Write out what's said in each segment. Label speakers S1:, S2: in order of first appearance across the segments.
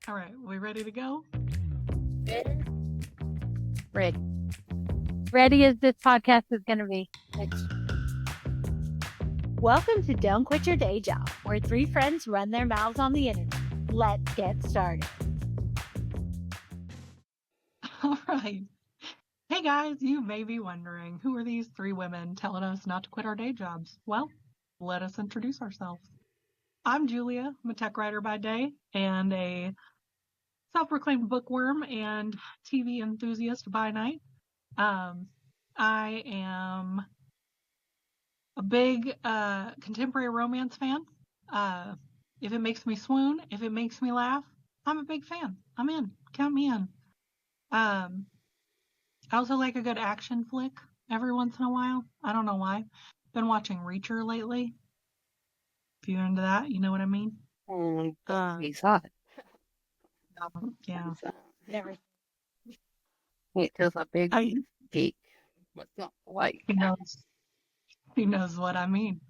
S1: All right, we ready to go?
S2: Ready. Ready as this podcast is going to be. Welcome to Don't Quit Your Day Job, where three friends run their mouths on the internet. Let's get started.
S1: All right. Hey guys, you may be wondering, who are these three women telling us not to quit our day jobs? Well, let us introduce ourselves. I'm Julia. I'm a tech writer by day and a self-proclaimed bookworm and TV enthusiast by night. I am a big contemporary romance fan. If it makes me swoon, if it makes me laugh, I'm a big fan. I'm in. Count me in. Um, I also like a good action flick every once in a while. I don't know why. Been watching Reacher lately. If you're into that, you know what I mean?
S2: We saw it.
S1: Yeah.
S2: Never. It feels a big
S1: I,
S2: geek. What's not like?
S1: he knows. He knows what I mean.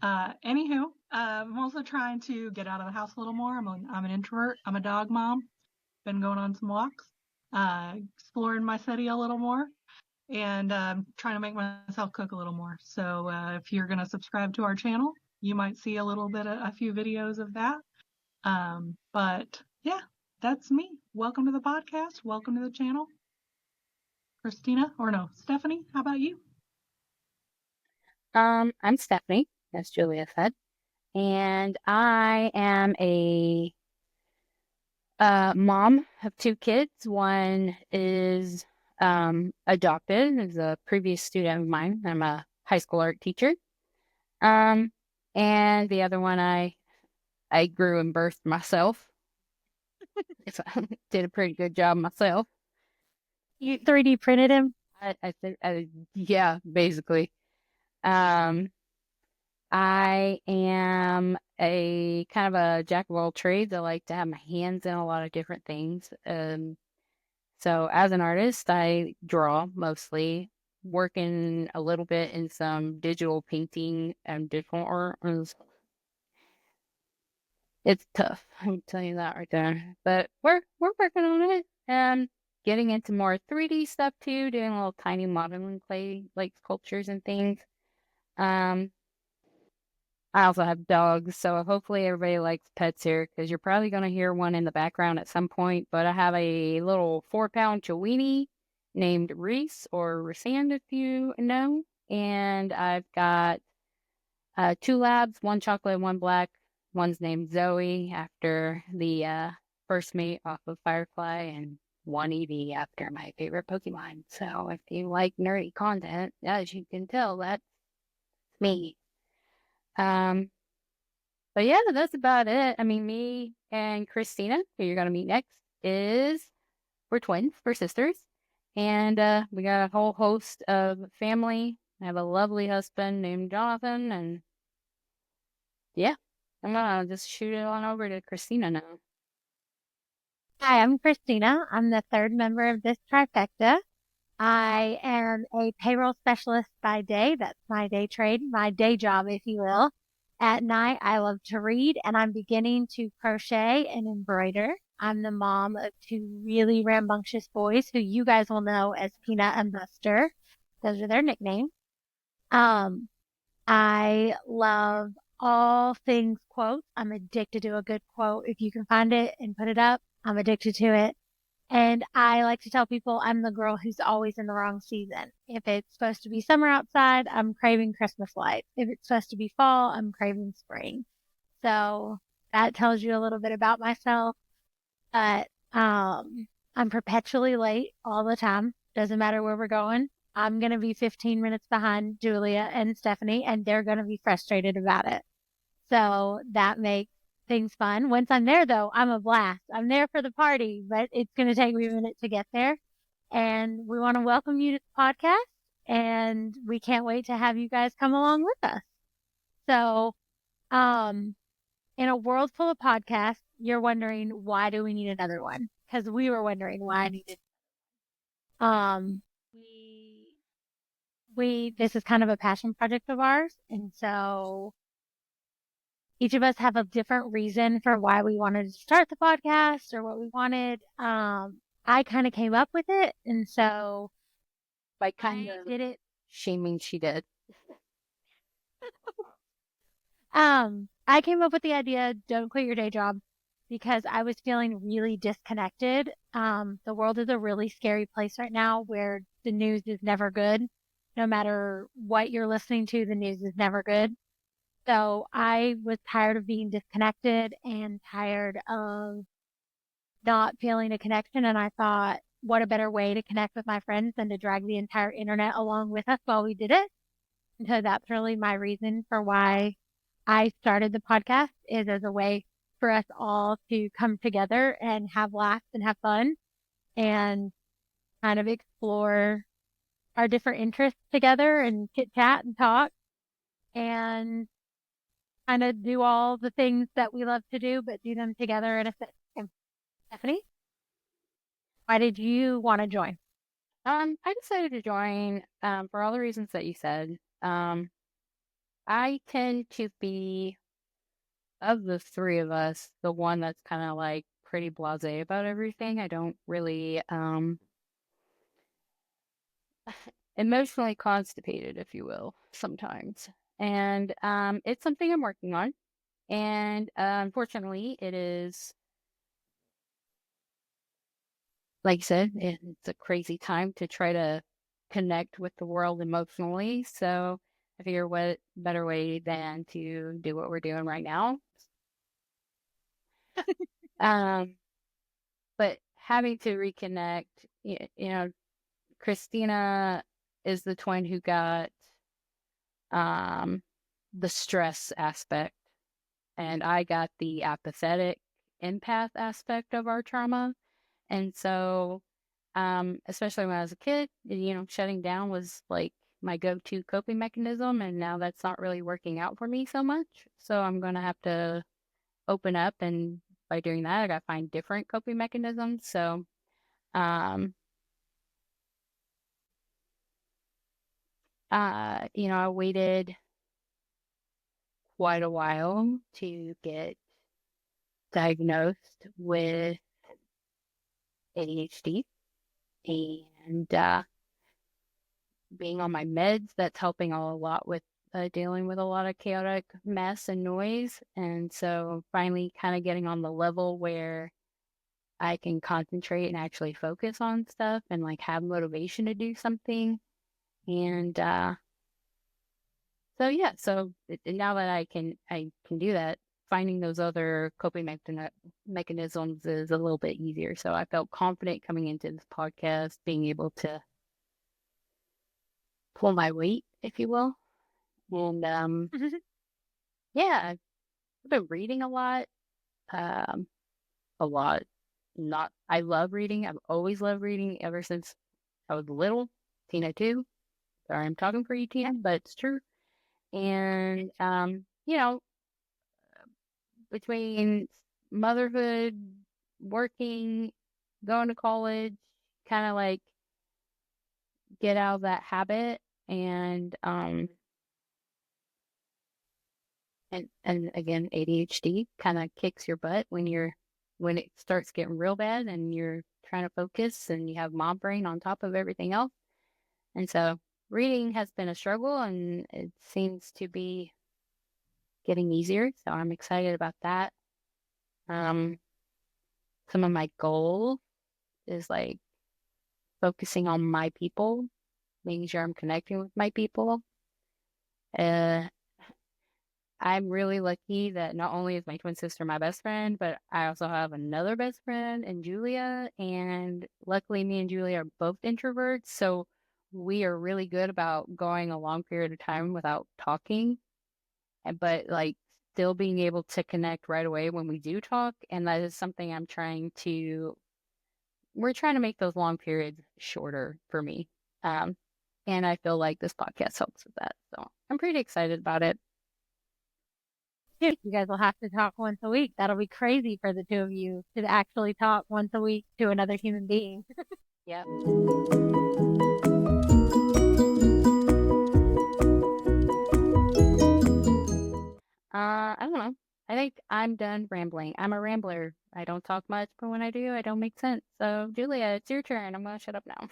S1: Anywho, I'm also trying to get out of the house a little more. I'm an introvert. I'm a dog mom. Been going on some walks, exploring my city a little more, and trying to make myself cook a little more. So if you're going to subscribe to our channel, you might see a few videos of that. But yeah, that's me. Welcome to the podcast. Welcome to the channel. Stephanie, how about you?
S2: I'm Stephanie, as Julia said, and I am a mom of two kids. One is adopted, is a previous student of mine. I'm a high school art teacher. And the other one I grew and birthed myself. So I did a pretty good job myself.
S3: You 3D printed him?
S2: I think, yeah, basically. Um, I am a kind of a jack of all trades. I like to have my hands in a lot of different things. So as an artist, I draw mostly, working a little bit in some digital painting and digital art. It's tough. I'll tell you that right there. But we're working on it and getting into more 3D stuff too, doing little tiny modeling clay like sculptures and things. Um, I also have dogs, so hopefully everybody likes pets here because you're probably going to hear one in the background at some point. But I have a little 4-pound Chiweenie named Reese or Resand, if you know, and I've got two labs, one chocolate, one black. One's named Zoe after the first mate off of Firefly, and one Eevee after my favorite Pokemon. So if you like nerdy content, as you can tell, that's me. Um, but yeah, that's about it. I mean, me and Christina, who you're gonna meet next, we're twins, we're sisters, and we got a whole host of family. I have a lovely husband named Jonathan, and yeah, I'm gonna just shoot it on over to Christina now.
S3: Hi, I'm Christina. I'm the third member of this trifecta. I am a payroll specialist by day. That's my day trade, my day job, if you will. At night, I love to read, and I'm beginning to crochet and embroider. I'm the mom of two really rambunctious boys who you guys will know as Peanut and Buster. Those are their nicknames. I love all things quotes. I'm addicted to a good quote. If you can find it and put it up, I'm addicted to it. And I like to tell people I'm the girl who's always in the wrong season. If it's supposed to be summer outside, I'm craving Christmas lights. If it's supposed to be fall, I'm craving spring. So that tells you a little bit about myself. But I'm perpetually late all the time. Doesn't matter where we're going. I'm going to be 15 minutes behind Julia and Stephanie, and they're going to be frustrated about it. So that makes things fun. Once I'm there, though, I'm a blast. I'm there for the party, but it's going to take me a minute to get there. And we want to welcome you to the podcast, and we can't wait to have you guys come along with us. So, in a world full of podcasts, you're wondering, why do we need another one? Because we were wondering why I needed. Um, this is kind of a passion project of ours, and so each of us have a different reason for why we wanted to start the podcast or what we wanted. I kind of came up with it, and so
S2: By kind of
S3: did it.
S2: shaming she did.
S3: I came up with the idea, don't quit your day job, because I was feeling really disconnected. The world is a really scary place right now where the news is never good. No matter what you're listening to, the news is never good. So I was tired of being disconnected and tired of not feeling a connection. And I thought, what a better way to connect with my friends than to drag the entire internet along with us while we did it. And so that's really my reason for why I started the podcast, is as a way for us all to come together and have laughs and have fun and kind of explore our different interests together and chit chat and talk and kind of do all the things that we love to do, but do them together at a set time. Stephanie, why did you want to join?
S2: I decided to join for all the reasons that you said. I tend to be, of the three of us, the one that's kind of like pretty blasé about everything. I don't really emotionally constipated, if you will, sometimes. And it's something I'm working on. And unfortunately, it is, like I said, it's a crazy time to try to connect with the world emotionally. So I figure what better way than to do what we're doing right now. Um, but having to reconnect, you know, Christina is the twin who got um, the stress aspect, and I got the apathetic empath aspect of our trauma. And so, especially when I was a kid, shutting down was like my go-to coping mechanism, and now that's not really working out for me so much. So I'm going to have to open up, and by doing that, I got to find different coping mechanisms. So, um, I waited quite a while to get diagnosed with ADHD, and being on my meds, that's helping a lot with dealing with a lot of chaotic mess and noise. And so finally kind of getting on the level where I can concentrate and actually focus on stuff and like have motivation to do something. And so yeah, so now that I can do that, finding those other coping mechanisms is a little bit easier. So I felt confident coming into this podcast, being able to pull my weight, if you will. And yeah, I've been reading a lot. Um, a lot. Not I love reading. I've always loved reading ever since I was little. Tina too. Sorry, I'm talking for you, Tina, but it's true. And between motherhood, working, going to college, kind of like get out of that habit, and again, ADHD kind of kicks your butt when it starts getting real bad and you're trying to focus and you have mom brain on top of everything else. And so reading has been a struggle, and it seems to be getting easier. So I'm excited about that. Some of my goals is like focusing on my people, making sure I'm connecting with my people. Uh, I'm really lucky that not only is my twin sister my best friend, but I also have another best friend in Julia. And luckily, me and Julia are both introverts. So we are really good about going a long period of time without talking, but like still being able to connect right away when we do talk. And that is something we're trying to make those long periods shorter for me. And I feel like this podcast helps with that. So I'm pretty excited about it.
S3: You guys will have to talk once a week. That'll be crazy for the two of you to actually talk once a week to another human being.
S2: Yeah. I don't know. I think I'm done rambling. I'm a rambler. I don't talk much, but when I do, I don't make sense. So, Julia, it's your turn. I'm gonna shut up now.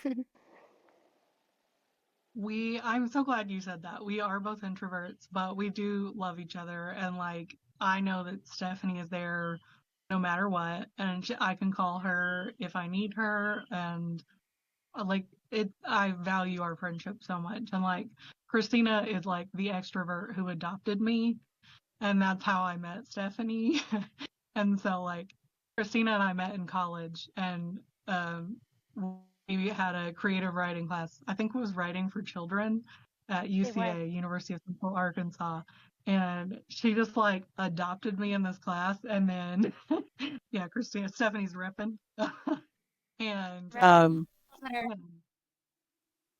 S1: I'm so glad you said that. We are both introverts, but we do love each other. And like, I know that Stephanie is there no matter what, and I can call her if I need her. And like, I value our friendship so much. And like, Christina is like the extrovert who adopted me, and that's how I met Stephanie. And so like, Christina and I met in college, and um, we had a creative writing class. I think it was writing for children at
S3: It was.
S1: UCA, University of Central Arkansas. And she just like adopted me in this class. And then, yeah, Stephanie's ripping. And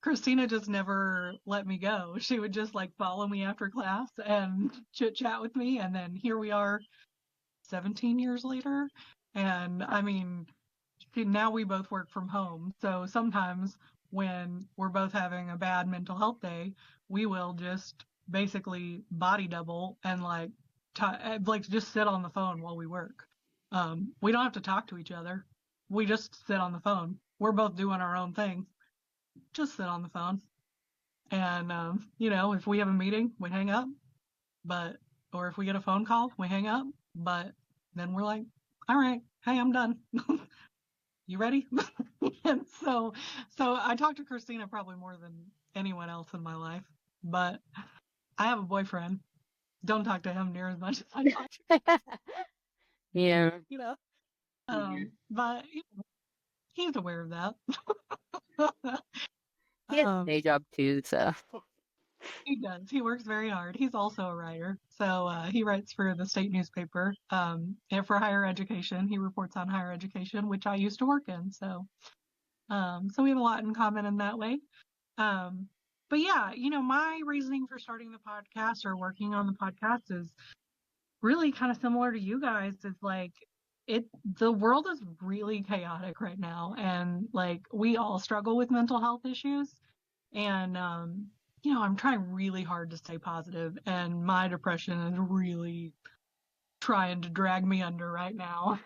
S1: Christina just never let me go. She would just like follow me after class and chit chat with me. And then here we are 17 years later. And I mean, now we both work from home. So sometimes when we're both having a bad mental health day, we will just basically body double and like just sit on the phone while we work. We don't have to talk to each other. We just sit on the phone. We're both doing our own thing. Just sit on the phone. And, if we have a meeting, we hang up. Or if we get a phone call, we hang up. But then we're like, all right, hey, I'm done. You ready? And so I talk to Christina probably more than anyone else in my life, but I have a boyfriend. Don't talk to him near as much as I talk
S2: Yeah.
S1: you know. But he's aware of that.
S2: He has a day job too, so.
S1: He does. He works very hard. He's also a writer. So he writes for the state newspaper and for higher education. He reports on higher education, which I used to work in. So we have a lot in common in that way. Um, but yeah, my reasoning for starting the podcast or working on the podcast is really kind of similar to you guys. It's like the world is really chaotic right now, and like we all struggle with mental health issues. And I'm trying really hard to stay positive, and my depression is really trying to drag me under right now.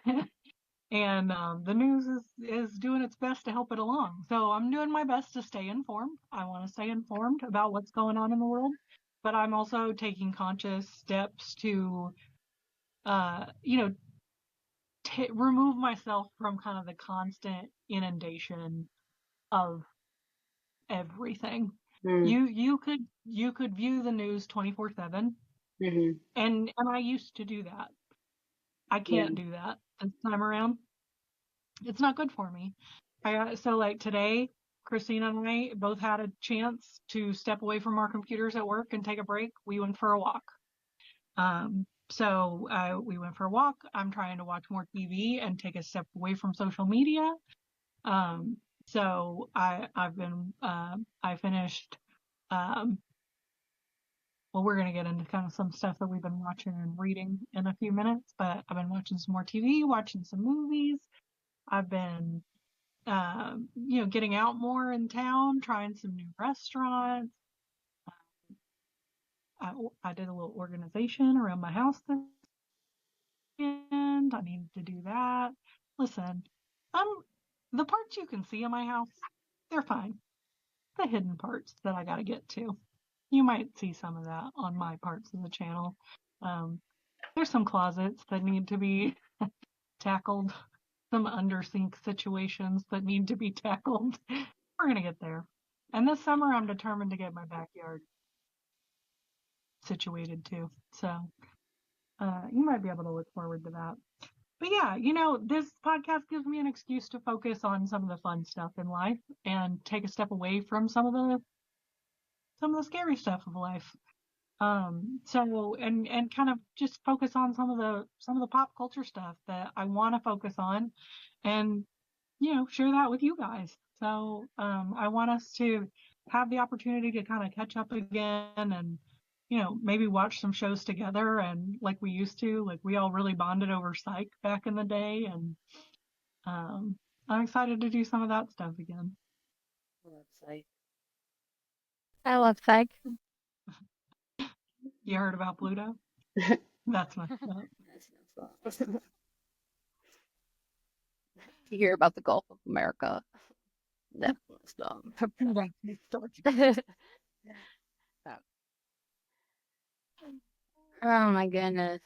S1: And the news is doing its best to help it along. So I'm doing my best to stay informed. I want to stay informed about what's going on in the world, but I'm also taking conscious steps to, uh, you know, remove myself from kind of the constant inundation of everything.
S2: Mm,
S1: You could view the news 24/7,
S2: hmm.
S1: and I used to do that. I
S2: Yeah.
S1: can't do that this time around. It's not good for me. So like today, Christina and I both had a chance to step away from our computers at work and take a break. We went for a walk. So we went for a walk. I'm trying to watch more TV and take a step away from social media. Um, so I finished. Um, well, we're gonna get into kind of some stuff that we've been watching and reading in a few minutes, but I've been watching some more TV, watching some movies. I've been getting out more in town, trying some new restaurants. I did a little organization around my house this weekend. I needed to do that. Listen, the parts you can see in my house, they're fine. The hidden parts that I got to get to. You might see some of that on my parts of the channel. Um, there's some closets that need to be tackled, some under sink situations that need to be tackled. We're going to get there. And this summer, I'm determined to get my backyard situated too. So you might be able to look forward to that. But yeah, this podcast gives me an excuse to focus on some of the fun stuff in life and take a step away from some of the scary stuff of life. So and kind of just focus on some of the pop culture stuff that I want to focus on, and share that with you guys. So I want us to have the opportunity to kind of catch up again and, maybe watch some shows together and like we used to, like we all really bonded over Psych back in the day. And um, I'm excited to do some of that stuff again.
S2: Website.
S3: I love psych.
S1: You heard about Pluto? That's messed up.
S2: You hear about the Gulf of America. That was dumb. Oh my goodness.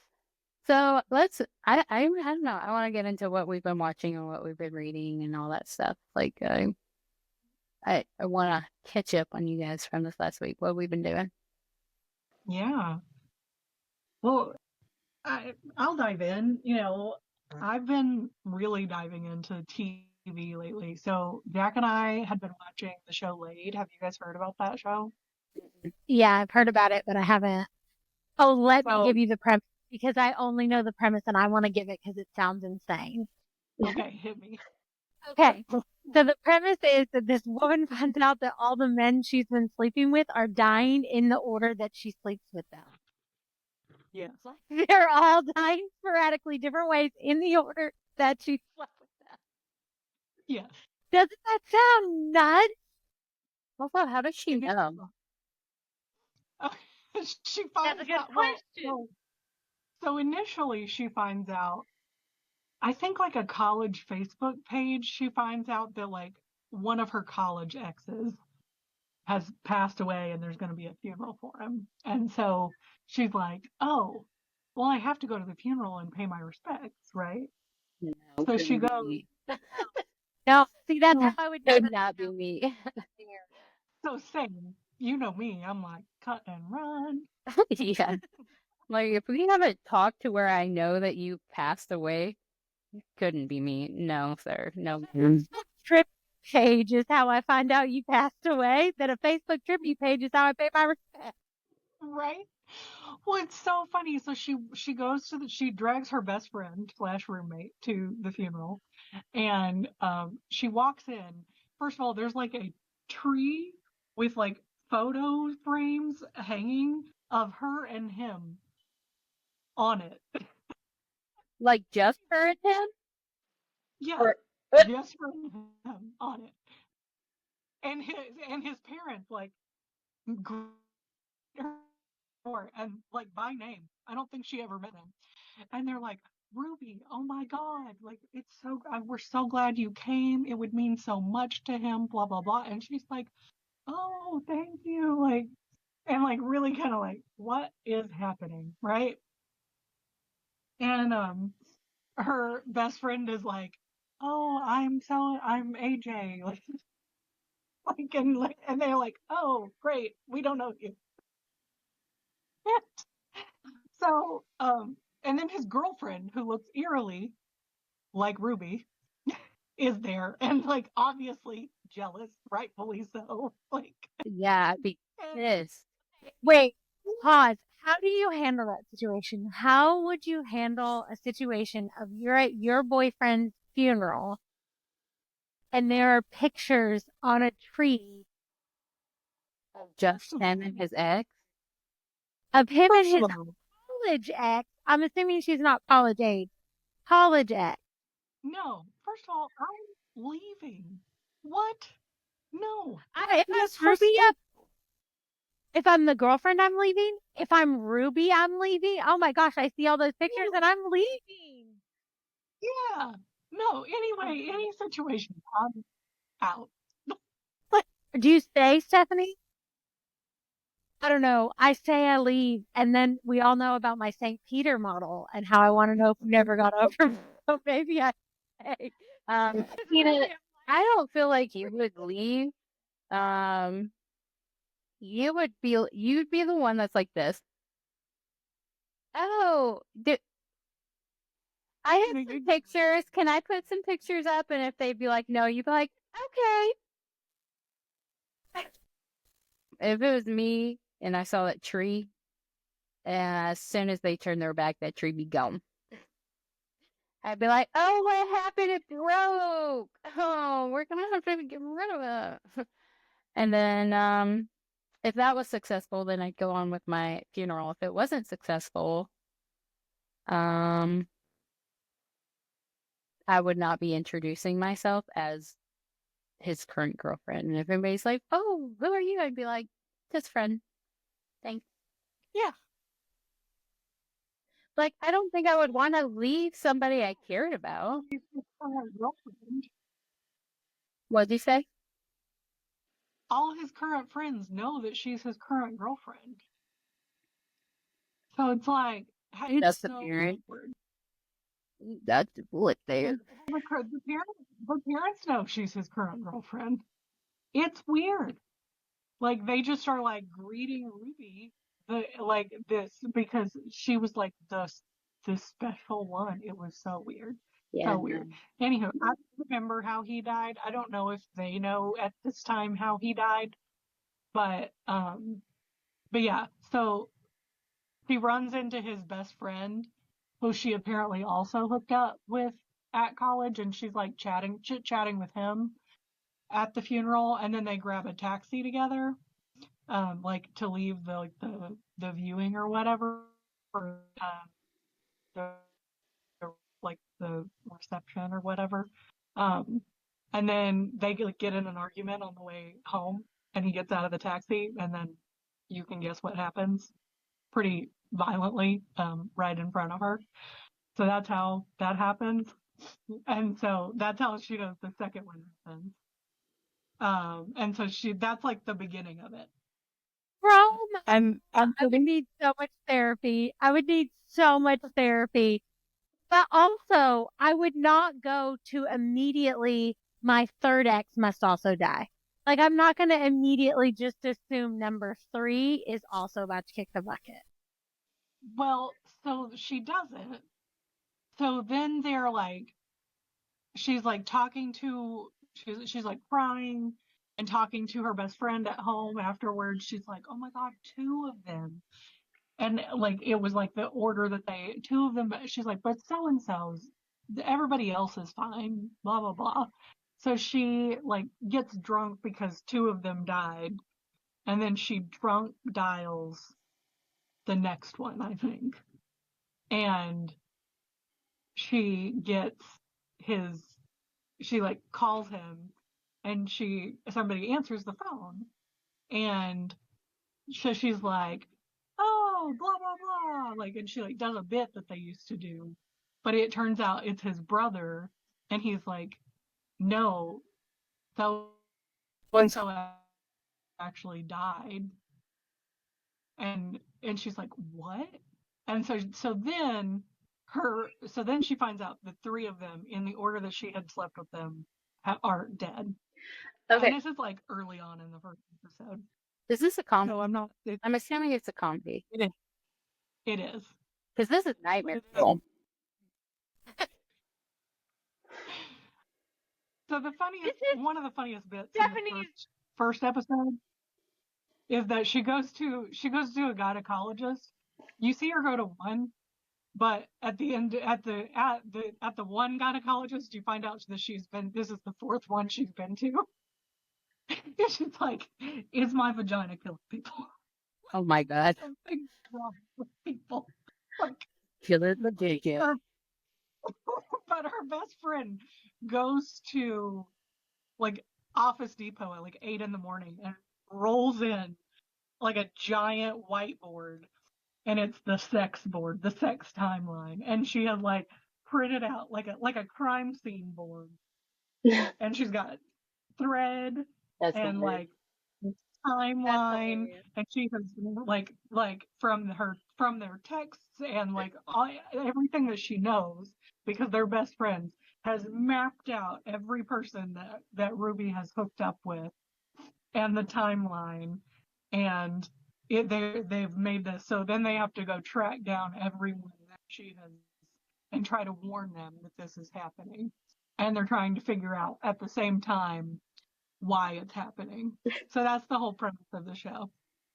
S2: So I don't know. I want to get into what we've been watching and what we've been reading and all that stuff. Like, I want to catch up on you guys from this last week. What we've been doing.
S1: Yeah. Well, I'll dive in. I've been really diving into TV lately. So Jack and I had been watching the show Laid. Have you guys heard about that show?
S3: Yeah, I've heard about it, but I haven't. Oh, let me
S1: So,
S3: give you the premise because I only know the premise and I want to give it because it sounds insane.
S1: okay, hit me.
S3: Okay. So the premise is that this woman finds out that all the men she's been sleeping with are dying in the order that she sleeps with them.
S1: Yes.
S3: They're all dying sporadically, different ways in the order that she slept with them.
S1: Yes.
S3: Doesn't that sound nuts?
S2: Also, how does she
S1: It is.
S2: know?
S1: She
S3: That's
S1: finds
S3: a good
S1: out. Well,
S3: question.
S1: so initially she finds out, I think like a college Facebook page, she finds out that like one of her college exes has passed away and there's going to be a funeral for him. And so she's like, oh, well, I have to go to the funeral and pay my respects, right?
S2: No,
S1: So she
S2: couldn't be
S1: goes,
S2: me.
S3: No, see, that's how I would
S2: Could
S3: never
S2: not be me.
S1: so same. You know me, I'm like, cut and run.
S2: Yeah. Like, if we haven't talked to where I know that you passed away, couldn't be me. No, sir. No.
S3: trip page is how I find out you passed away. That a Facebook tribute page is how I pay my respect.
S1: Right? Well, it's so funny. So she goes to she drags her best friend slash roommate to the funeral, and she walks in. First of all, there's like a tree with like photo frames hanging of her and him on it.
S2: Like, just for a 10?
S1: Yeah,
S2: Or,
S1: just for him on it, and his parents like greet her and like by name. I don't think she ever met him. And they're like, Ruby, oh my God, like it's so, we're so glad you came. It would mean so much to him, blah, blah, blah. And she's like, oh, thank you. Like, and like really kind of like, what is happening? Right. And her best friend is like, oh, I'm AJ. And they're like, oh, great. We don't know you. So, and then his girlfriend, who looks eerily like Ruby, is there and like obviously jealous, rightfully so. Like,
S2: yeah, I'd be pissed.
S3: Wait, pause. How do you handle that situation? How would you handle a situation of you're at your boyfriend's funeral and there are pictures on a tree
S2: Just him and his ex?
S3: of him and
S1: first
S3: his
S1: of all,
S3: college ex? I'm assuming she's not college age. College ex.
S1: no. First of all, I'm leaving. What? No.
S3: If I'm
S1: Yes, for
S3: Ruby,
S1: start.
S3: if I'm the girlfriend, I'm leaving. If I'm Ruby, I'm leaving. Oh my gosh, I see all those pictures and I'm leaving.
S1: Yeah. No. Anyway, any situation, I'm out.
S3: What do you say, Stephanie? I don't know. I say I leave, and then we all know about my St. Peter model and how I want to know if we never got over. So maybe I say.
S2: Tina, I don't feel like you would leave. Um, you'd be the one that's like this. Oh, I have some pictures. Can I put some pictures up? And if they'd be like, no, you'd be like, okay. If it was me and I saw that tree, as soon as they turned their back, that tree be gone. I'd be like, oh, what happened? It broke. Oh, we're gonna have to get rid of it. And then, if that was successful, then I'd go on with my funeral. If it wasn't successful, um, I would not be introducing myself as his current girlfriend. And if anybody's like, oh, who are you? I'd be like, just friend. Thanks.
S3: Yeah.
S2: Like, I don't think I would want to leave somebody I cared about.
S1: She's his current girlfriend.
S2: What'd you say?
S1: All his current friends know that she's his current girlfriend. So it's like, it's
S2: That's the
S1: so
S2: parent.
S1: awkward.
S2: That's what they.
S1: And the parents know she's his current girlfriend. It's weird. Like they just are like greeting Ruby like this because she was like the special one. It was so weird.
S2: Yeah.
S1: So weird. Anywho, I don't remember how he died. I don't know if they know at this time how he died, but yeah, so he runs into his best friend, who she apparently also hooked up with at college, and she's like chit chatting with him at the funeral, and then they grab a taxi together, like to leave the viewing or whatever, or the like the reception or whatever. Um, and then they like, get in an argument on the way home, and he gets out of the taxi, and then you can guess what happens pretty violently, right in front of her. So that's how that happens. And so that's how she knows the second one happens. And so that's like the beginning of it.
S3: Rome,
S1: I'm
S3: I would
S1: kidding.
S3: need so much therapy. I would need so much therapy. But also, I would not go to immediately my third ex must also die. Like, I'm not going to immediately just assume number 3 is also about to kick the bucket.
S1: Well, so she doesn't. So then they're like, she's like she's like crying and talking to her best friend at home afterwards. She's like, oh my God, two of them. And like it was like the order that two of them, she's like, but so and so's, everybody else is fine, blah blah blah. So she like gets drunk because two of them died, and then she drunk dials the next one, I think, and she gets his, she like calls him, and somebody answers the phone, and so she's like, oh, blah blah blah, like, and she like does a bit that they used to do, but it turns out it's his brother, and he's like, no, so and so actually died, and she's like, what? And so then she finds out the three of them in the order that she had slept with them are dead. And
S2: Okay.
S1: this is like early on in the first episode.
S2: Is this a comedy?
S1: So I'm not.
S2: I'm assuming it's a comedy.
S1: It is.
S2: Because this is Nightmare
S1: It is.
S2: Fuel.
S1: So one of the funniest bits in the
S3: Japanese.
S1: first episode is that she goes to a gynecologist. You see her go to one, but at the end at the one gynecologist, you find out that this is the fourth one she's been to. She's like, is my vagina killing people?
S2: Oh my God.
S1: Something's wrong with people. Like,
S2: Kill it, take it.
S1: but her best friend goes to like Office Depot at like 8 in the morning and rolls in like a giant whiteboard, and it's the sex board, the sex timeline, and she has like printed out like a crime scene board, and she's got thread
S2: That's
S1: and
S2: hilarious.
S1: like
S2: That's
S1: timeline,
S2: hilarious.
S1: and she has like from their texts and like everything that she knows, because they're best friends, has mapped out every person that Ruby has hooked up with, and the timeline, and they've made this, so then they have to go track down everyone that she has and try to warn them that this is happening, and they're trying to figure out at the same time why it's happening. So that's the whole premise of the show.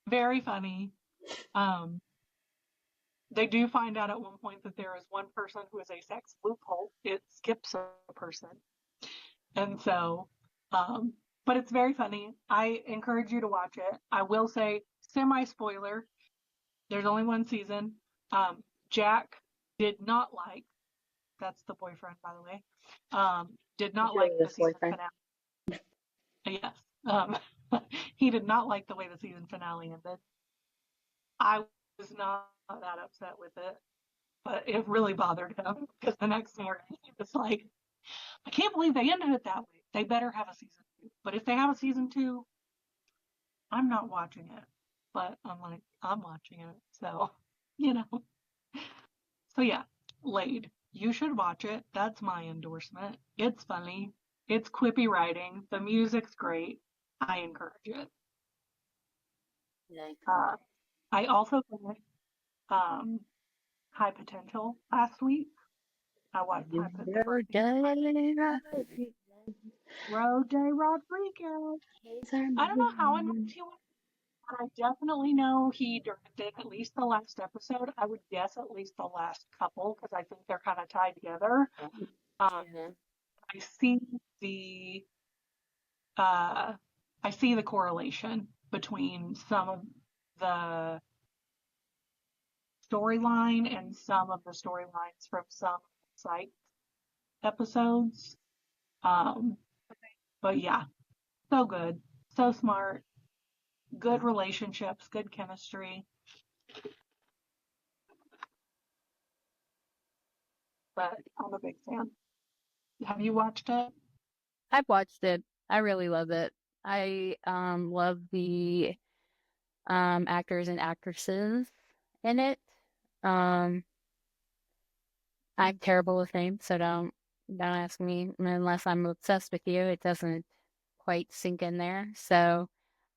S1: Very funny. Um, they do find out at one point that there is one person who is a sex loophole. It skips a person. And so, um, but it's very funny. I encourage you to watch it. I will say, semi spoiler, there's only one season. Jack did not like, that's the boyfriend, by the way, did not like the
S2: This
S1: season
S2: boyfriend.
S1: finale. Yes. He did not like the way the season finale ended. I was not that upset with it, but it really bothered him because the next morning he was like, I can't believe they ended it that way. They better have a season 2. But if they have a season 2, I'm not watching it. But I'm like, I'm watching it. So, you know. So yeah, Laid. You should watch it. That's my endorsement. It's funny. It's quippy writing. The music's great. I encourage it.
S2: Yeah.
S1: Uh, I also finished um, High Potential last week. I watched the first season. Road Day Rodriguez. I don't know how I met you, but I definitely know he directed at least the last episode. I would guess at least the last couple because I think they're kind of tied together. Um, I see the uh, I see the correlation between some of the storyline and some of the storylines from some psych episodes. Um, but yeah, so good, so smart, good relationships, good chemistry. But I'm a big fan. Have you watched it?
S2: I've watched it. I really love it. I love the actors and actresses in it. Um I'm terrible with names, so don't ask me unless I'm obsessed with you. It doesn't quite sink in there. So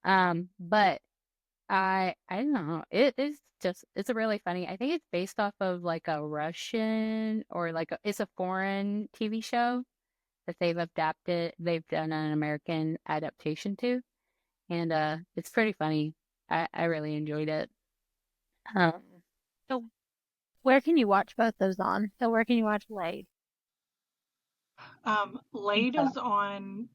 S2: but I don't know. It is just it's a really funny. I think it's based off of like a Russian or like it's a foreign TV show that they've adapted. They've done an American adaptation to, and it's pretty funny. I really enjoyed it. Um,
S3: So where can you watch both those on? So where can you watch Laid?
S1: Laid is on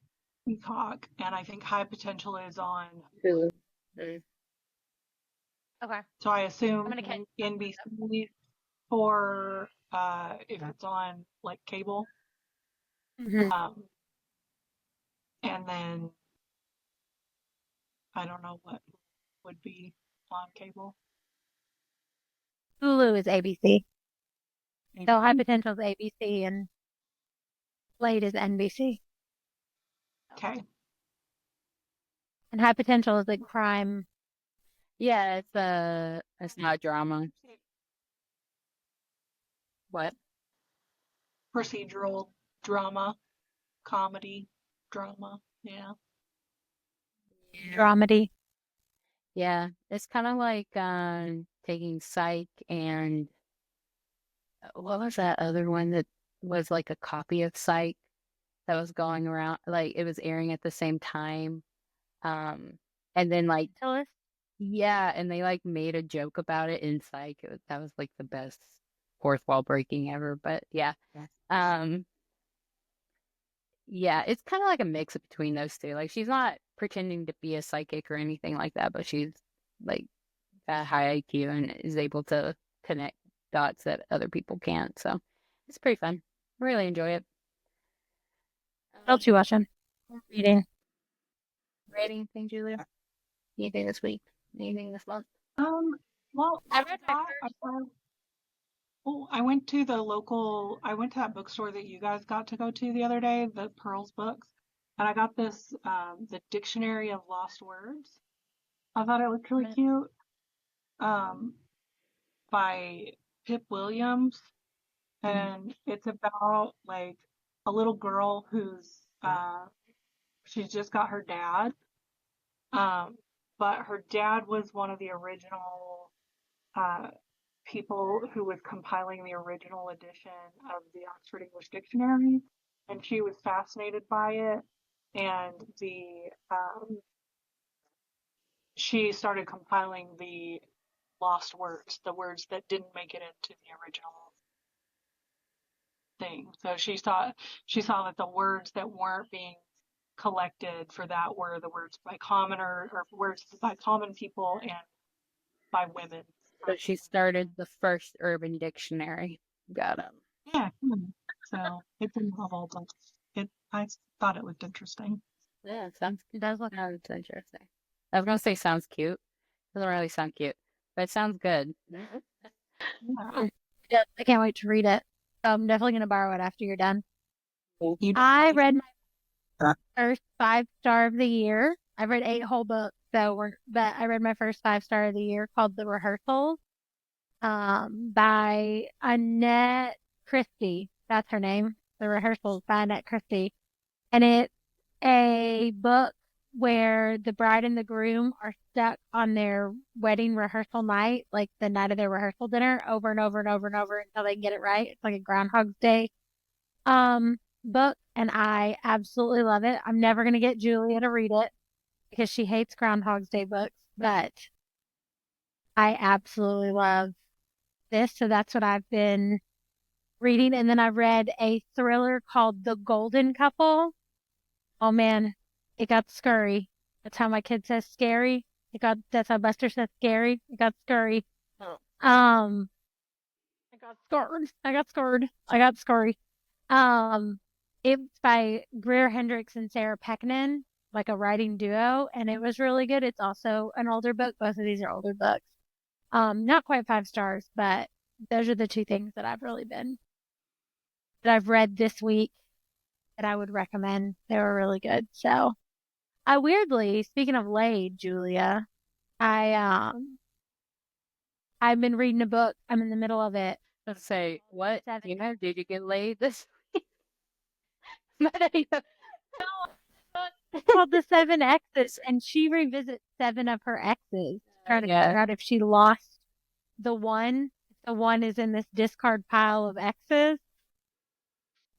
S1: Peacock, and I think High Potential is on.
S2: Hulu. Mm.
S3: Okay.
S1: So I
S3: I'm
S1: assume
S3: gonna catch.
S1: NBC for if it's on like cable.
S3: Mhm.
S1: Um, and then I don't know what would be on cable.
S3: Hulu is ABC. So High Potential is ABC and Laid is NBC.
S1: Okay.
S3: And High Potential is like crime.
S2: Yeah, it's not drama. What?
S1: Procedural drama, comedy, drama. Yeah.
S2: Yeah.
S3: Dramedy.
S2: Yeah, it's kind of like taking Psych and what was that other one that was like a copy of Psych that was going around like it was airing at the same time. Um and then like
S3: Phyllis.
S2: yeah, and they like made a joke about it in Psych. That was like the best fourth wall breaking ever. But yeah. Um yeah, it's kind of like a mix between those two. Like she's not pretending to be a psychic or anything like that, but she's like a high IQ and is able to connect dots that other people can't. So it's pretty fun. Really enjoy it.
S3: What else you watching? Reading.
S2: Read anything, Julia? Anything this week? Anything this month?
S1: Um. Well,
S3: I read my
S1: I
S3: first.
S1: saw. Oh, I went to the local. I went to that bookstore that you guys got to go to the other day, the Pearls Books, and I got this the Dictionary of Lost Words. I thought it looked really cute. Um, by Pip Williams, and it's about like a little girl who's she's just got her dad. Um, but her dad was one of the original uh, people who was compiling the original edition of the Oxford English Dictionary, and she was fascinated by it. And she started compiling the lost words, the words that didn't make it into the original thing. So she saw that the words that weren't being collected for that were the words by commoner or words by common people and by women.
S2: So she started the first Urban Dictionary. Got him.
S1: Yeah. So it's a novel, but I thought it looked interesting.
S2: Yeah, sounds
S3: It does look.
S2: sounds interesting. I was gonna say sounds cute. Doesn't really sound cute, but it sounds good.
S1: Yeah.
S3: I can't wait to read it. So I'm definitely going to borrow it after you're done.
S1: You
S3: I read my first 5-star of the year. I've read 8 whole books, but I read my first 5-star of the year called The Rehearsals, by Annette Christie. That's her name. The Rehearsals by Annette Christie. And it's a book where the bride and the groom are stuck on their wedding rehearsal night, like the night of their rehearsal dinner, over and over and over and over until they can get it right. It's like a Groundhog's Day book, and I absolutely love it. I'm never gonna get Julia to read it because she hates Groundhog's Day books, but I absolutely love this. So that's what I've been reading. And then I read a thriller called The Golden Couple. Oh man, it got scurry. That's how my kid says scary. That's how Buster says scary. It got scurry. Oh. I got scared. I got scared. I got scurry. Um, it's by Greer Hendricks and Sarah Pekinen, like a writing duo, and it was really good. It's also an older book. Both of these are older books. Not quite 5 stars, but those are the 2 things that I've read this week that I would recommend. They were really good. So I weirdly, speaking of laid, Julia, I've been reading a book. I'm in the middle of it.
S2: Let's say, what?
S3: 7.
S2: You know, did you get laid this
S3: It's called The 7 Exes, and she revisits 7 of her exes, trying to figure out if she lost the one. The one is in this discard pile of exes,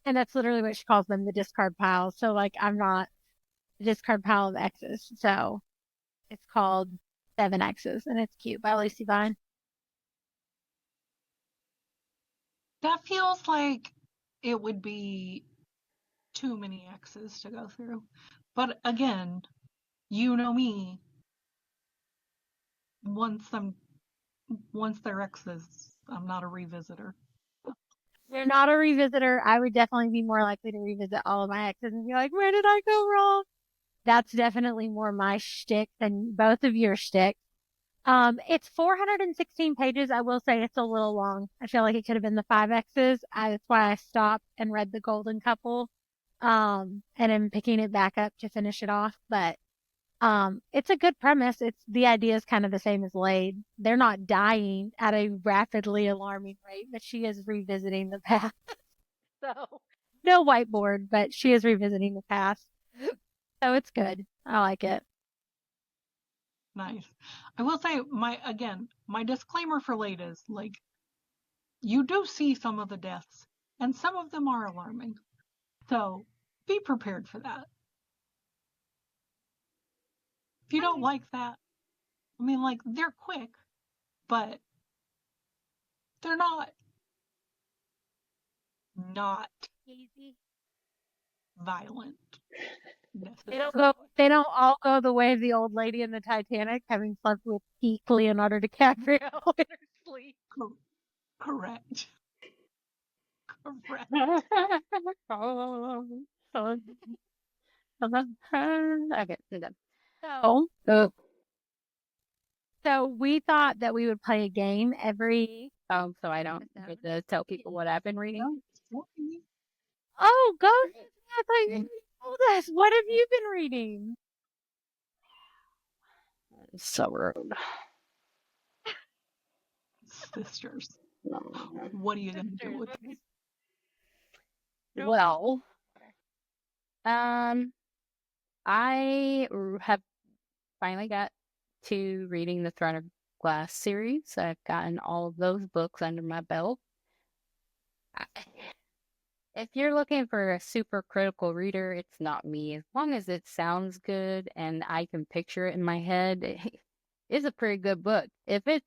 S3: and that's literally what she calls them, the discard pile. So, like, I'm not the discard pile of exes. So it's called 7 Exes, and it's cute by Lucy Vine.
S1: That feels like it would be too many X's to go through. But again, you know me. Once they're X's, I'm not a revisitor.
S3: You're not a revisitor. I would definitely be more likely to revisit all of my exes and be like, where did I go wrong? That's definitely more my shtick than both of your shtick. It's 416 pages. I will say it's a little long. I feel like it could have been the 5 X's. That's why I stopped and read The Golden Couple. And I'm picking it back up to finish it off. But it's a good premise. The idea is kind of the same as Laid. They're not dying at a rapidly alarming rate, but she is revisiting the past. So no whiteboard, but she is revisiting the past. So it's good. I like it.
S1: Nice. I will say my disclaimer for late is like you do see some of the deaths and some of them are alarming. So be prepared for that. If you don't like that, I mean like they're quick, but they're not
S3: Easy.
S1: violent.
S3: They don't all go the way of the old lady in the Titanic, having slept with peak Leonardo DiCaprio in her sleep.
S1: Correct. Correct.
S2: Okay, I'm done.
S3: So, so we thought that we would play a game every.
S2: So I don't get to tell people what I've been reading.
S3: Oh, go! I thought you told us. What have you been reading?
S2: So rude.
S1: Sisters. What are you gonna do with me?
S2: Well, I have finally got to reading the Throne of Glass series. I've gotten all of those books under my belt. If you're looking for a super critical reader, it's not me. As long as it sounds good and I can picture it in my head, it's a pretty good book. If it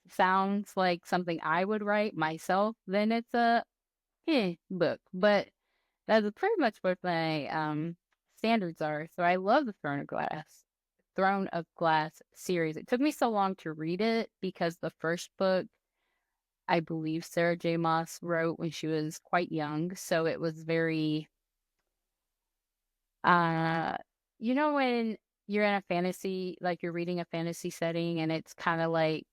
S2: sounds like something I would write myself, then it's a book. But that's pretty much what my standards are. So I love the Throne of Glass series. It took me so long to read it because the first book I believe Sarah J. Maas wrote when she was quite young. So it was very, you know, when you're in a fantasy, like you're reading a fantasy setting and it's kind of like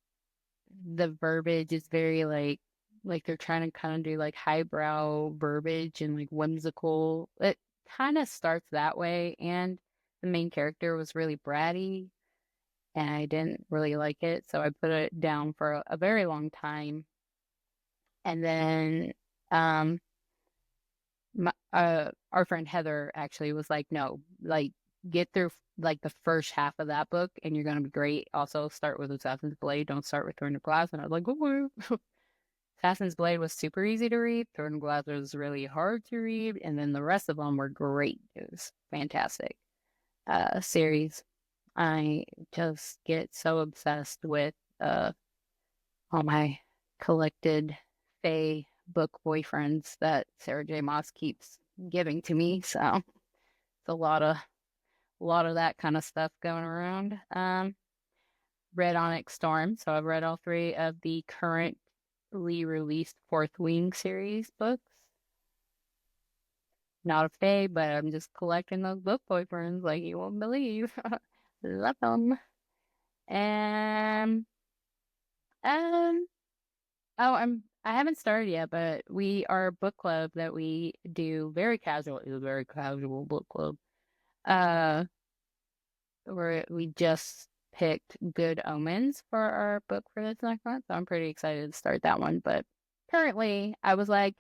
S2: the verbiage is very like like they're trying to kind of do like highbrow verbiage and like whimsical. It kind of starts that way, and the main character was really bratty, and I didn't really like it, so I put it down for a very long time. And then um our friend Heather actually was like, no, like get through like the first half of that book and you're gonna be great. Also start with Assassin's Blade, don't start with Thorn of Glass. And I was like, woo. Assassin's Blade was super easy to read, Thorn of Glass was really hard to read, and then the rest of them were great. It was fantastic series. I just get so obsessed with all my collected Fae book boyfriends that Sarah J. Maas keeps giving to me. So it's a lot of that kind of stuff going around. Read Onyx Storm, so I've read all three of the currently released Fourth Wing series books. Not a Fae, but I'm just collecting those book boyfriends like you won't believe. Love them. And um oh, I haven't started yet, but we are a book club that we do very casual. It's a very casual book club. Uh, where we just picked Good Omens for our book for this next month, so I'm pretty excited to start that one. But currently, I was like,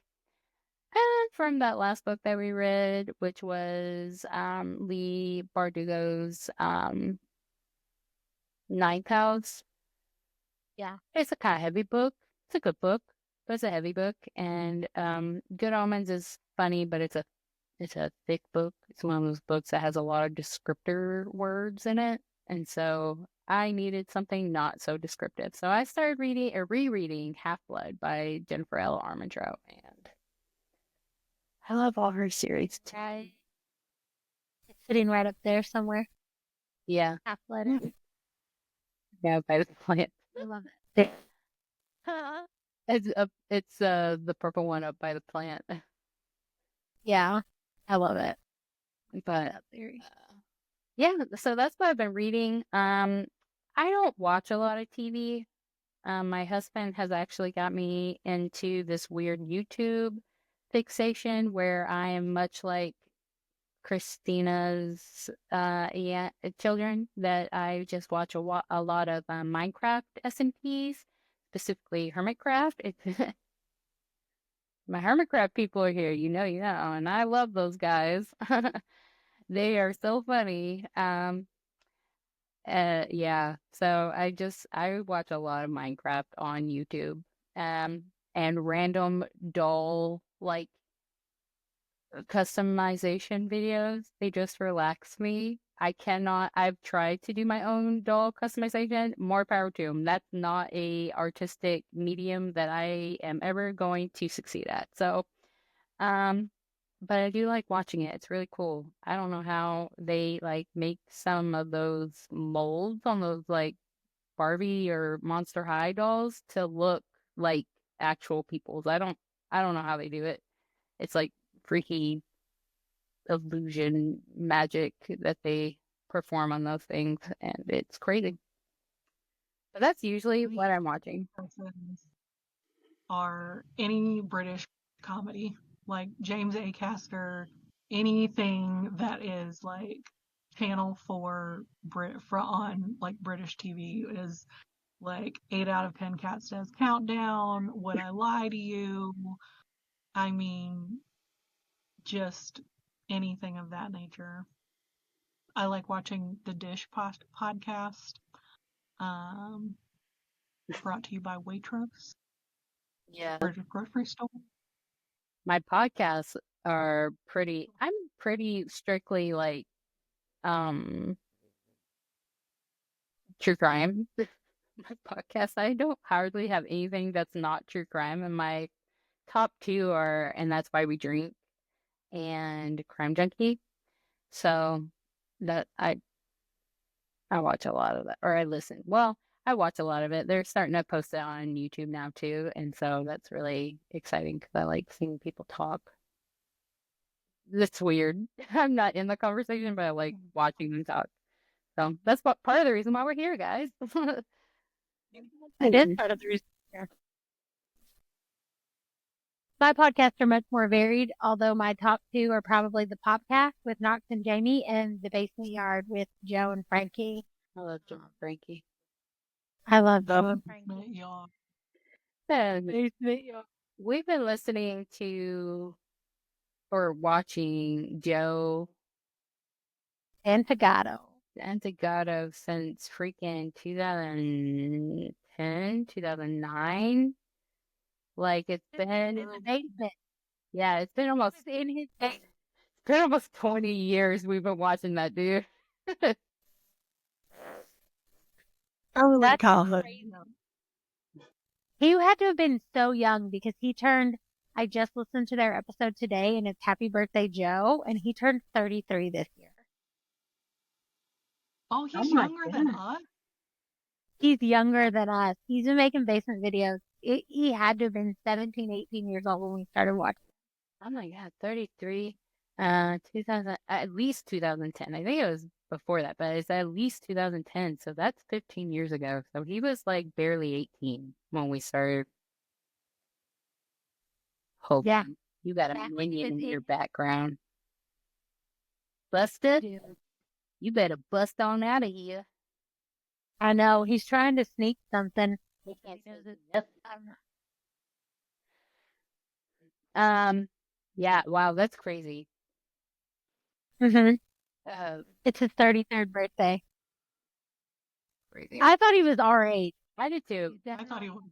S2: from that last book that we read, which was Lee Bardugo's Ninth House.
S3: Yeah.
S2: It's a kind of heavy book. It's a good book, but it's a heavy book. And Good Omens is funny, but it's a thick book. It's one of those books that has a lot of descriptor words in it, and so I needed something not so descriptive. So I started reading or rereading Half Blood by Jennifer L. Armentrout, and I love all her series too.
S3: Right. It's sitting right up there somewhere.
S2: Yeah,
S3: Half letter.
S2: yeah, by the plant.
S3: I love it.
S2: It's the purple one up by the plant.
S3: Yeah. I love it.
S2: But
S3: That theory.
S2: yeah, so that's what I've been reading. I don't watch a lot of TV. My husband has actually got me into this weird YouTube fixation where I am much like Christina's children, that I just watch a lot of Minecraft SMPs, specifically Hermitcraft. My Hermitcraft people are here, you know, and I love those guys. They are so funny. Yeah. So I watch a lot of Minecraft on YouTube. And random doll like customization videos. They just relax me. I've tried to do my own doll customization. More power to them. That's not a artistic medium that I am ever going to succeed at. So, but I do like watching it. It's really cool. I don't know how they like make some of those molds on those like Barbie or Monster High dolls to look like actual people's. I don't know how they do it. It's like freaky illusion magic that they perform on those things, and it's crazy. But that's usually what I'm watching.
S1: Persons are any British comedy, like James A. Caster, anything that is like Channel 4 on like British TV is like 8 out of 10 Cat Says Countdown, Would I Lie to You? I mean, just anything of that nature. I like watching the Dish podcast, um, brought to you by Waitrose,
S2: Yeah.
S1: British grocery store.
S2: My podcasts are I'm pretty strictly like um true crime. My podcast, I don't hardly have anything that's not true crime, and my top two are And That's Why We Drink and Crime Junkie. So that I watch a lot of that, or I listen. Well, I watch a lot of it. They're starting to post it on YouTube now too, and so that's really exciting because I like seeing people talk. That's weird. I'm not in the conversation, but I like watching them talk. So that's part of the reason why we're here, guys.
S3: It is part of the reason. Yeah. My podcasts are much more varied, although my top two are probably the Popcast with Knox and Jamie and the Basement Yard with Joe and Frankie.
S2: I love Joe and Frankie.
S3: I love
S1: The
S3: Joe and Frankie.
S1: basement yawn.
S2: And
S3: Basement Yard.
S2: we've been listening to or watching Joe
S3: And Tagato.
S2: Antigato since freaking 2010, 2009. Like it's been
S3: In the basement.
S2: yeah, it's been almost
S3: In his basement.
S2: it's been almost 20 years we've been watching that dude.
S1: Early
S3: That's
S1: childhood.
S3: crazy. He had to have been so young because I just listened to their episode today and it's Happy Birthday Joe, and he turned 33 this year.
S1: Oh,
S2: Oh
S1: he's
S2: my
S1: younger than
S2: God.
S1: us?
S3: He's younger than us. He's been making basement videos. He had to have been 17, 18 years old when we started watching.
S2: Oh my God, 33. 2000, at least 2010. I think it was before that, but it's at least 2010. So that's 15 years ago. So he was like barely 18 when we started. Hope
S3: Yeah.
S2: you got a
S3: Back
S2: minion in
S3: in-
S2: your background. Busted? You better bust on out of here.
S3: I know. He's trying to sneak something.
S2: He can't
S3: He knows
S2: say
S3: it.
S2: nothing. Yeah, wow, that's crazy.
S3: Mhm.
S2: Uh,
S3: It's his 33rd birthday.
S2: crazy.
S3: I thought he was our age.
S2: I did too.
S1: I thought he was.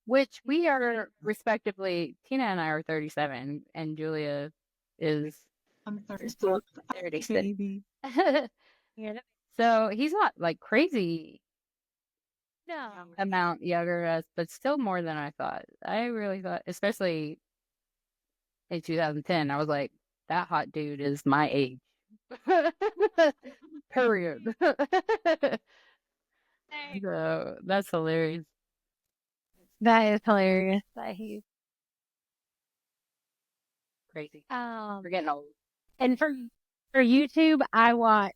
S2: Which we are respectively, Tina and I are 37, and Julia is
S1: I'm 36.
S2: 36.
S1: Baby.
S3: Yeah.
S2: So he's not like crazy
S3: No.
S2: amount younger as, but still more than I thought. I really thought, especially in 2010, I was like, that hot dude is my age. Period. So that's hilarious.
S3: That is hilarious. That he.
S2: Crazy. We're getting old.
S3: And for YouTube, I watch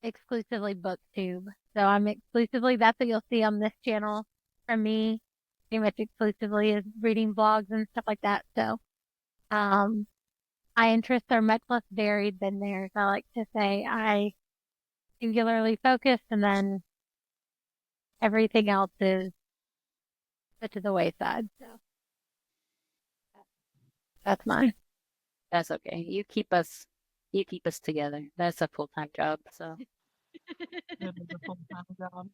S3: exclusively BookTube. So I'm exclusively, that's what you'll see on this channel from me. Pretty much exclusively is reading blogs and stuff like that. So, my interests are much less varied than theirs. I like to say I singularly focus and then everything else is put to the wayside. So that's mine.
S2: That's okay. You keep us together. That's a full-time job. So
S1: It is a full-time job.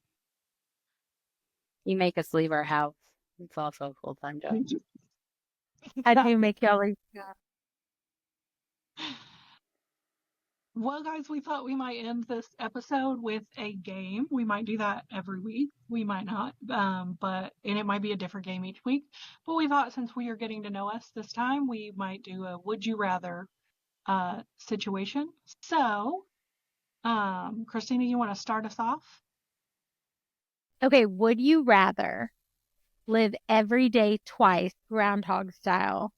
S2: you make us leave our house. It's also a full-time job.
S3: I do make y'all leave.
S1: Well, guys, we thought we might end this episode with a game. We might do that every week. We might not, and it might be a different game each week. But we thought since we are getting to know us this time, we might do a would you rather situation. So, Christina, you want to start us off?
S3: Okay, would you rather live every day twice, Groundhog style,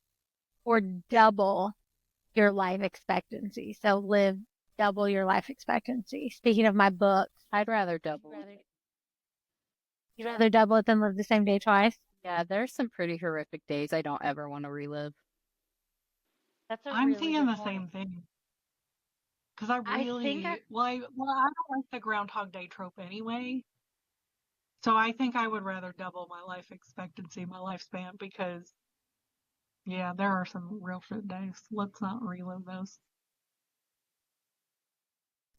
S3: or double your life expectancy? So live double your life expectancy. Speaking of my books,
S2: I'd rather double.
S3: you'd rather double it than live the same day twice?
S2: Yeah, there's some pretty horrific days I don't ever want to relive.
S3: That's a
S1: I'm
S3: really
S1: thinking
S3: good
S1: the
S3: point.
S1: same thing. Because I
S3: I
S1: really,
S3: think I,
S1: I don't like the Groundhog Day trope anyway. So I think I would rather double my life expectancy, my lifespan, because yeah, there are some real shit days. Let's not relive those.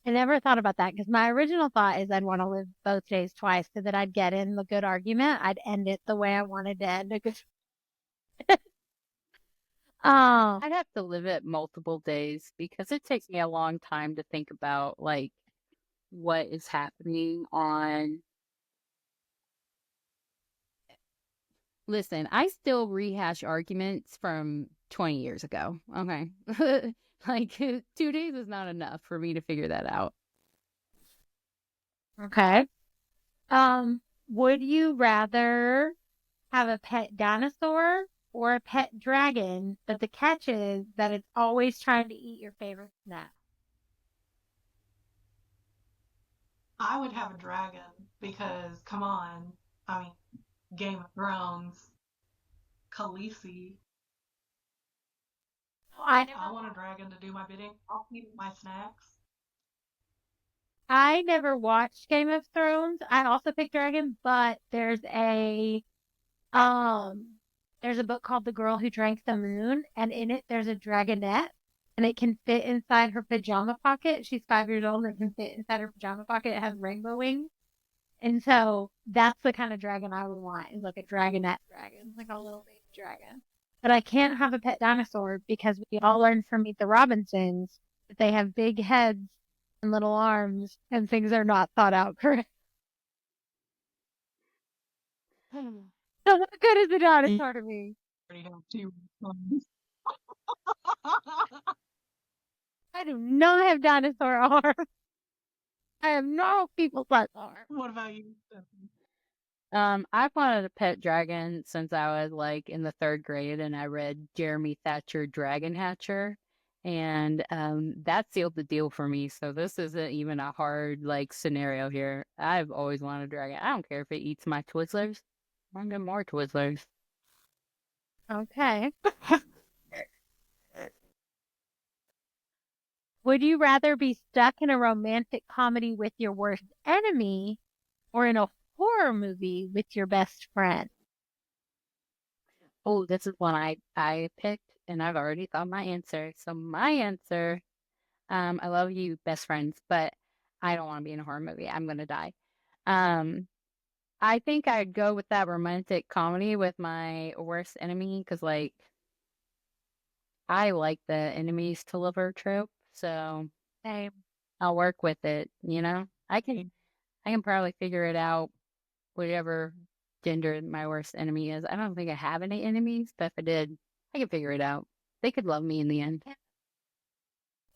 S3: I never thought about that because my original thought is I'd want to live both days twice so that I'd get in the good argument. I'd end it the way I wanted to end it. Oh,
S2: I'd have to live it multiple days because it takes me a long time to think about like what is happening on. Listen, I still rehash arguments from 20 years ago. Okay. Like 2 days is not enough for me to figure that out.
S3: okay. Would you rather have a pet dinosaur or a pet dragon, but the catch is that it's always trying to eat your favorite snack?
S1: I would have a dragon because, come on, I mean, Game of Thrones, Khaleesi.
S3: I
S1: I want a dragon to do my bidding. I'll keep my snacks.
S3: never watched Game of Thrones. I also picked dragon, but um there's a book called The Girl Who Drank the Moon, and in it there's a dragonette, and it can fit inside her pajama pocket. She's 5 years old and it can fit inside her pajama pocket. It has rainbow wings. And so that's the kind of dragon I would want, is like a dragonette dragon, like a little baby dragon. But I can't have a pet dinosaur because we all learned from Meet the Robinsons that they have big heads and little arms and things are not thought out correct. So what good is a dinosaur to me?
S1: Already have two sons.
S3: I do not have dinosaur arms. I have no people size arms.
S1: What about you, Stephanie?
S2: I've wanted a pet dragon since I was like in the third grade and I read Jeremy Thatcher Dragon Hatcher. And that sealed the deal for me. So this isn't even a hard like scenario here. I've always wanted a dragon. I don't care if it eats my Twizzlers. I want to get more Twizzlers.
S3: Okay. Would you rather be stuck in a romantic comedy with your worst enemy or in a horror movie with your best friend?
S2: Oh, this is one I picked and I've already thought my answer. So my answer, I love you, best friends, but I don't want to be in a horror movie. I'm gonna die. Um, I think I'd go with that romantic comedy with my worst enemy because, like, I like the enemies to lover trope, so
S3: Same.
S2: I'll work with it. I can probably figure it out, whatever gender my worst enemy is. I don't think I have any enemies, but if I did, I could figure it out. They could love me in the end.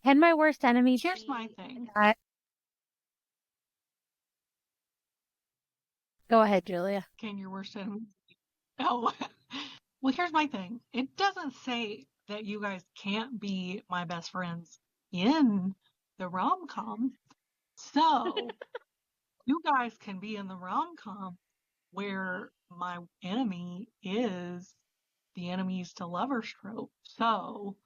S3: Can my worst enemy
S1: Here's
S3: be
S1: my thing.
S3: Go ahead, Julia.
S1: Can your worst enemy? Oh, well, here's my thing. It doesn't say that you guys can't be my best friends in the rom-com. So you guys can be in the rom-com where my enemy is the enemies to lovers trope. So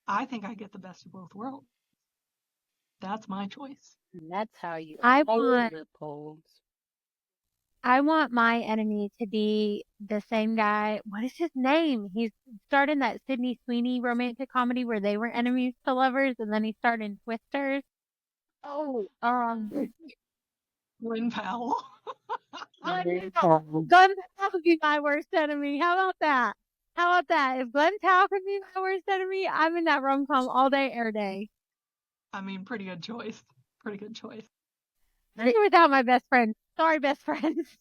S1: I think I get the best of both worlds. That's my choice.
S2: And that's how you
S3: I
S2: hold
S3: want
S2: the polls.
S3: I want my enemy to be the same guy. What is his name? He's starred in that Sydney Sweeney romantic comedy where they were enemies to lovers, and then he starred in Twisters.
S2: Oh,
S1: Glenn Powell.
S2: Glenn
S3: Glenn Powell would be my worst enemy. How about that? How about that? If Glenn Powell could be my worst enemy, I'm in that rom-com all day, every day.
S1: I mean, pretty good choice. Pretty good choice.
S3: Without my best friend. Sorry, best friends.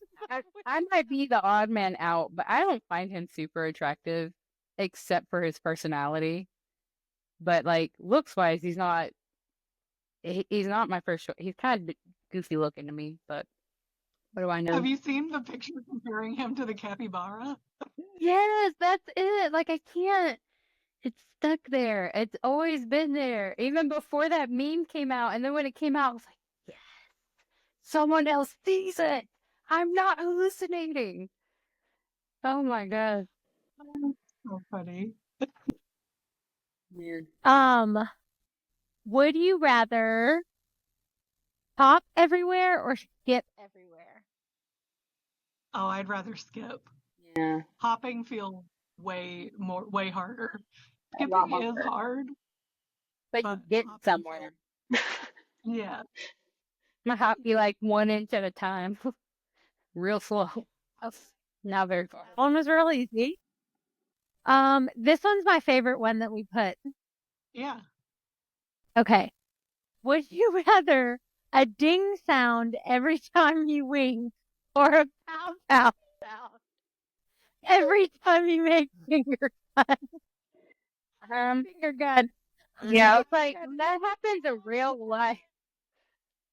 S2: I might be the odd man out, but I don't find him super attractive except for his personality. But like looks wise, he's not my first choice. He's kind of goofy looking to me, but what do I know?
S1: Have you seen the picture comparing him to the capybara?
S2: Yes, that's it. Like I can't. It's stuck there. It's always been there, even before that meme came out. And then when it came out, I was like, yes, someone else sees it. I'm not hallucinating. Oh my god.
S1: So funny.
S2: Weird.
S3: Would you rather hop everywhere or skip everywhere?
S1: Oh, I'd rather skip.
S2: Yeah.
S1: Hopping feels way harder.
S2: A lot
S1: Skipping is
S2: longer.
S1: hard,
S2: But you
S1: but
S2: get
S1: hopping
S2: somewhere.
S1: yeah.
S2: My hop be like 1 inch at a time. Real slow. Now very far.
S3: That one was real easy. This one's my favorite one that we put.
S1: Yeah.
S3: Okay. Would you rather a ding sound every time you wink or a pow pow sound every time you make finger finger gun?
S2: Yeah, it's like that happens in real life.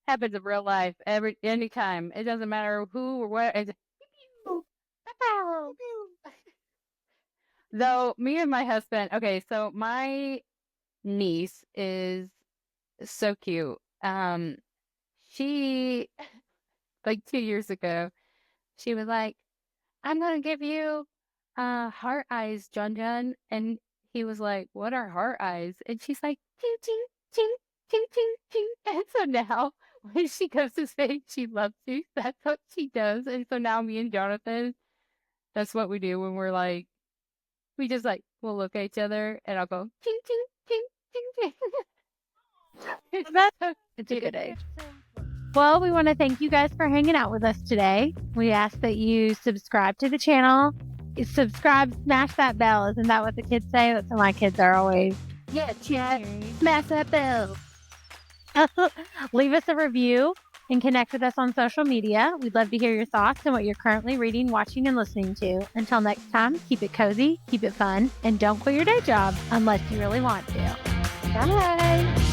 S2: Happens in real life anytime. It doesn't matter who or what. It's though me and my husband. Okay, so my niece is so cute. She like 2 years ago, she was like, "I'm gonna give you heart eyes, Jun Jun," and he was like, "What are heart eyes?" And she's like, "Ching, ching, ching, ching, ching, ching." And so now when she goes to say she loves you, that's what she does. And so now me and Jonathan, that's what we do when we're like, we just like, we'll look at each other and I'll go, ching, ching, ching, ching, ching.
S3: It's a good age. Well, we want to thank you guys for hanging out with us today. We ask that you subscribe to the channel. Subscribe, smash that bell. Isn't that what the kids say? That's what my kids are always.
S2: Yeah, chat.
S3: Smash that bell. Leave us a review and connect with us on social media. We'd love to hear your thoughts and what you're currently reading, watching, and listening to. Until next time, keep it cozy, keep it fun, and don't quit your day job unless you really want to.
S2: Bye.